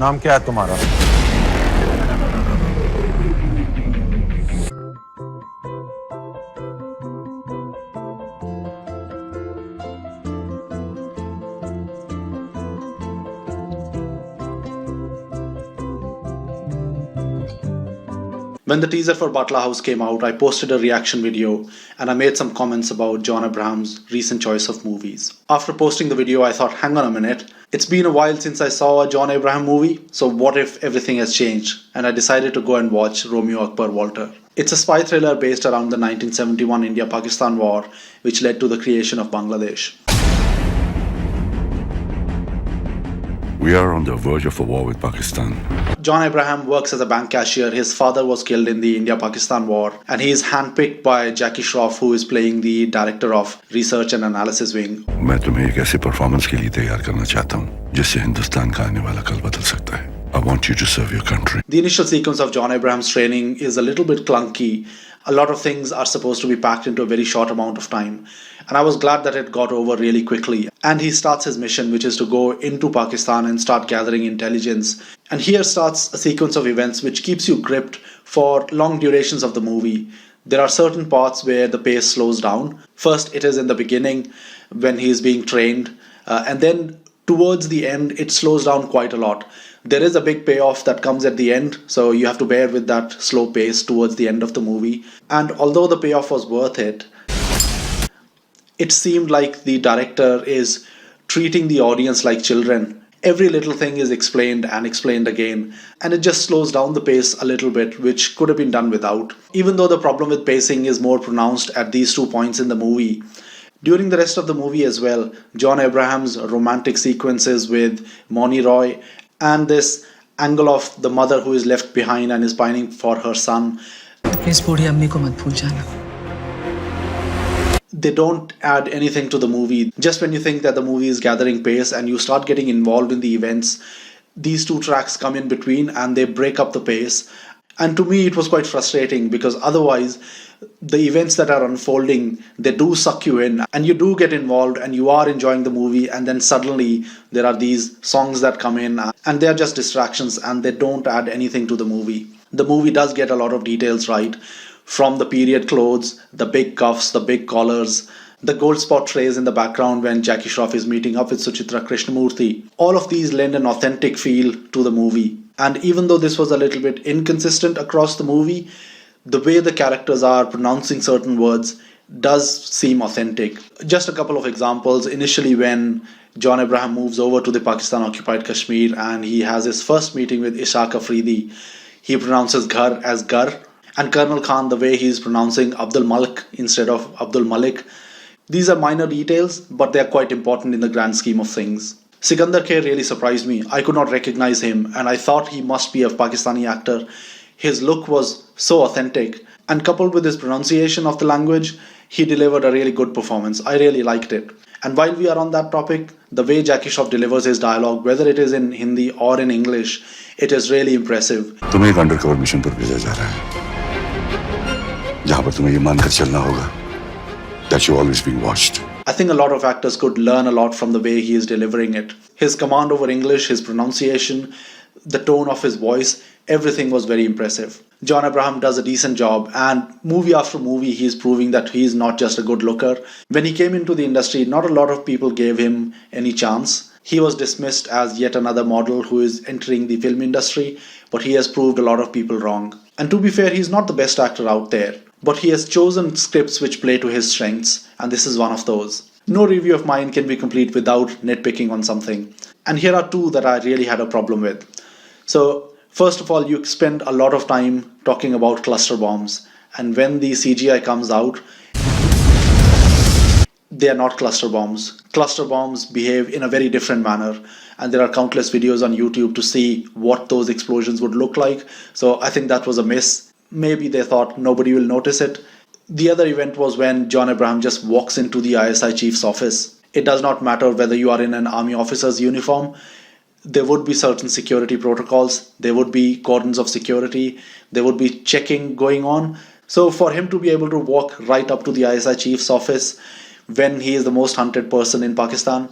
नाम क्या है तुम्हारा? When the teaser for Butler House came out, I posted a reaction video and I made some comments about John Abraham's recent choice of movies. After posting the video, I thought, hang on a minute, it's been a while since I saw a John Abraham movie, so what if everything has changed? And I decided to go and watch Romeo Akbar Walter. It's a spy thriller based around the 1971 India-Pakistan war, which led to the creation of Bangladesh. We are on the verge of a war with Pakistan. John Abraham works as a bank cashier. His father was killed in the India-Pakistan war, and he is handpicked by Jackie Shroff, who is playing the director of Research and Analysis Wing. मैं तुम्हें एक ऐसे performance के लिए तैयार करना चाहता हूँ जिससे हिंदुस्तान का आने वाला कल बदल सकता है. I want you to serve your country. The initial sequence of John Abraham's training is a little bit clunky. A lot of things are supposed to be packed into a very short amount of time. And I was glad that it got over really quickly. And he starts his mission, which is to go into Pakistan and start gathering intelligence. And here starts a sequence of events which keeps you gripped for long durations of the movie. There are certain parts where the pace slows down. First, it is in the beginning when he is being trained. And then towards the end, it slows down quite a lot. There is a big payoff that comes at the end, so you have to bear with that slow pace towards the end of the movie. And although the payoff was worth it, it seemed like the director is treating the audience like children. Every little thing is explained and explained again, and it just slows down the pace a little bit, which could have been done without. Even though the problem with pacing is more pronounced at these 2 points in the movie, during the rest of the movie as well, John Abraham's romantic sequences with Moni Roy and this angle of the mother who is left behind and is pining for her son, they don't add anything to the movie. Just when you think that the movie is gathering pace and you start getting involved in the events, these 2 tracks come in between and they break up the pace. And to me, it was quite frustrating because otherwise, the events that are unfolding, they do suck you in and you do get involved and you are enjoying the movie, and then suddenly there are these songs that come in and they are just distractions and they don't add anything to the movie. The movie does get a lot of details right, from the period clothes, the big cuffs, the big collars, the gold spot trays in the background when Jackie Shroff is meeting up with Suchitra Krishnamurthy. All of these lend an authentic feel to the movie. And even though this was a little bit inconsistent across the movie, the way the characters are pronouncing certain words does seem authentic. Just a couple of examples. Initially, when John Abraham moves over to the Pakistan-occupied Kashmir and he has his first meeting with Ishaq Afridi, he pronounces Ghar as Gar. And Colonel Khan, the way he's pronouncing Abdul Malik instead of Abdul Malik. These are minor details, but they're quite important in the grand scheme of things. Sikandar Kher really surprised me. I could not recognize him, and I thought he must be a Pakistani actor. His look was so authentic, and coupled with his pronunciation of the language, he delivered a really good performance. I really liked it. And while we are on that topic, the way Jackie Shroff delivers his dialogue, whether it is in Hindi or in English, it is really impressive. तुम्हें एक undercover mission पर भेजा जा रहा है, जहां पर तुम्हें ये मानकर चलना होगा that you're always being watched. I think a lot of actors could learn a lot from the way he is delivering it. His command over English, his pronunciation, the tone of his voice, everything was very impressive. John Abraham does a decent job, and movie after movie he is proving that he is not just a good looker. When he came into the industry, not a lot of people gave him any chance. He was dismissed as yet another model who is entering the film industry, but he has proved a lot of people wrong. And to be fair, he's not the best actor out there, but he has chosen scripts which play to his strengths, and this is one of those. No review of mine can be complete without nitpicking on something. And here are 2 that I really had a problem with. So, first of all, you spend a lot of time talking about cluster bombs, and when the CGI comes out, they are not cluster bombs. Cluster bombs behave in a very different manner, and there are countless videos on YouTube to see what those explosions would look like. So I think that was a miss. Maybe they thought nobody will notice it. The other event was when John Abraham just walks into the ISI chief's office. It does not matter whether you are in an army officer's uniform. There would be certain security protocols. There would be cordons of security. There would be checking going on. So for him to be able to walk right up to the ISI chief's office when he is the most hunted person in Pakistan,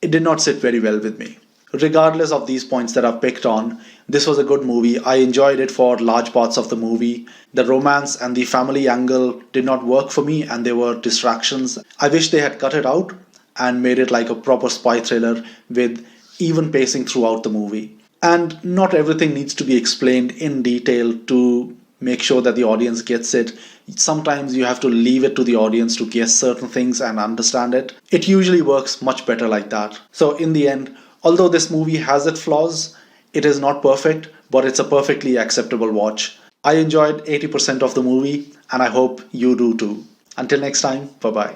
it did not sit very well with me. regardless of these points that I've picked on, this was a good movie. I enjoyed it for large parts of the movie. The romance and the family angle did not work for me, and they were distractions. I wish they had cut it out and made it like a proper spy thriller with even pacing throughout the movie. And not everything needs to be explained in detail to make sure that the audience gets it. Sometimes you have to leave it to the audience to guess certain things and understand it. It usually works much better like that. So in the end, although this movie has its flaws, it is not perfect, but it's a perfectly acceptable watch. I enjoyed 80% of the movie, and I hope you do too. Until next time, bye bye.